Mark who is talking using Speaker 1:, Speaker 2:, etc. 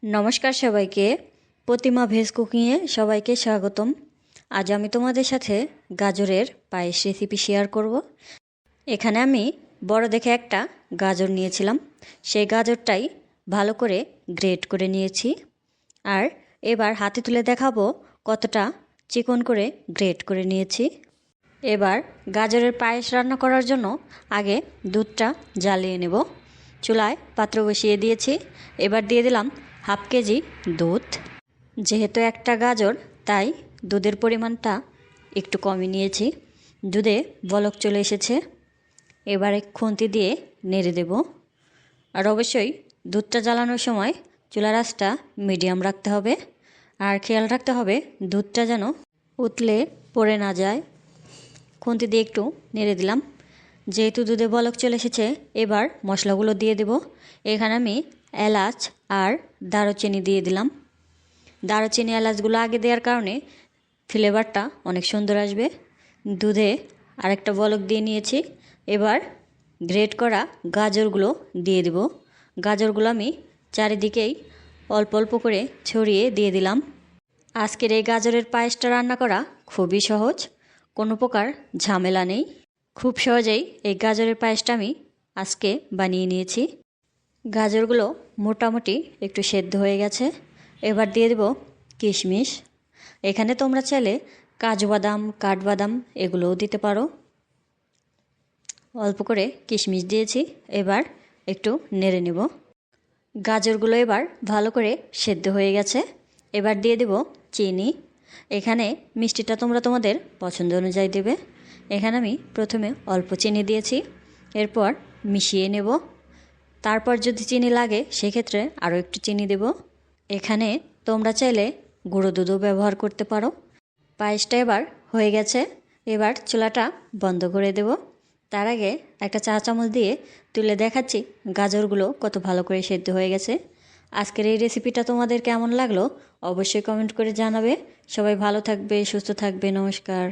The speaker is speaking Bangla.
Speaker 1: নমস্কার সবাইকে। প্রতিমা ভেজ কুকিংয়ে সবাইকে স্বাগতম। আজ আমি তোমাদের সাথে গাজরের পায়েস রেসিপি শেয়ার করব। এখানে আমি বড় দেখে একটা গাজর নিয়েছিলাম, সেই গাজরটাই ভালো করে গ্রেট করে নিয়েছি। আর এবার হাতে তুলে দেখাবো কতটা চিকন করে গ্রেট করে নিয়েছি। এবার গাজরের পায়েস রান্না করার জন্য আগে দুধটা জ্বালিয়ে নেব। চুলায় পাত্র বসিয়ে দিয়েছি। এবার দিয়ে দিলাম হাফ কেজি দুধ। যেহেতু একটা গাজর তাই দুধের পরিমাণটা একটু কমই নিয়েছি। দুধে বলক চলে এসেছে। এবারে খুন্তি দিয়ে নেড়ে দেব। আর অবশ্যই দুধটা জ্বালানোর সময় চুলার আঁচটা মিডিয়াম রাখতে হবে। আর খেয়াল রাখতে হবে দুধটা যেন উতলে পড়ে না যায়। খুন্তি দিয়ে একটু নেড়ে দিলাম। যেহেতু দুধে বলক চলে এসেছে, এবার মশলাগুলো দিয়ে দেব। এখানে আমি এলাচ আর দারুচিনি দিয়ে দিলাম। দারুচিনি এলাচগুলো আগে দেওয়ার কারণে ফ্লেভারটা অনেক সুন্দর আসবে। দুধে আরেকটা বলক দিয়ে নিয়েছি। এবার গ্রেট করা গাজরগুলো দিয়ে দেব। গাজরগুলো আমি চারিদিকেই অল্প অল্প করে ছড়িয়ে দিয়ে দিলাম। আজকের এই গাজরের পায়েসটা রান্না করা খুবই সহজ, কোনো প্রকার ঝামেলা নেই। খুব সহজেই এই গাজরের পায়েসটা আমি আজকে বানিয়ে নিয়েছি। গাজরগুলো মোটামুটি একটু সেদ্ধ হয়ে গেছে। এবার দিয়ে দেব কিশমিশ। এখানে তোমরা চাইলে কাজু বাদাম, কাঠবাদাম এগুলোও দিতে পারো। অল্প করে কিশমিশ দিয়েছি। এবার একটু নেড়ে নেব। গাজরগুলো এবার ভালো করে সেদ্ধ হয়ে গেছে। এবার দিয়ে দেব চিনি। এখানে মিষ্টিটা তোমরা তোমাদের পছন্দ অনুযায়ী দেবে। এখানে আমি প্রথমে অল্প চিনি দিয়েছি, এরপর মিশিয়ে নেব। তারপর যদি চিনি লাগে সেক্ষেত্রে আরও একটু চিনি দেব। এখানে তোমরা চাইলে গুঁড়ো দুধও ব্যবহার করতে পারো। পায়েসটা এবার হয়ে গেছে। এবার চুলাটা বন্ধ করে দেব। তার আগে একটা চা চামচ দিয়ে তুলে দেখাচ্ছি গাজরগুলো কত ভালো করে সেদ্ধ হয়ে গেছে। আজকের এই রেসিপিটা তোমাদের কেমন লাগলো অবশ্যই কমেন্ট করে জানাবে। সবাই ভালো থাকবে, সুস্থ থাকবে। নমস্কার।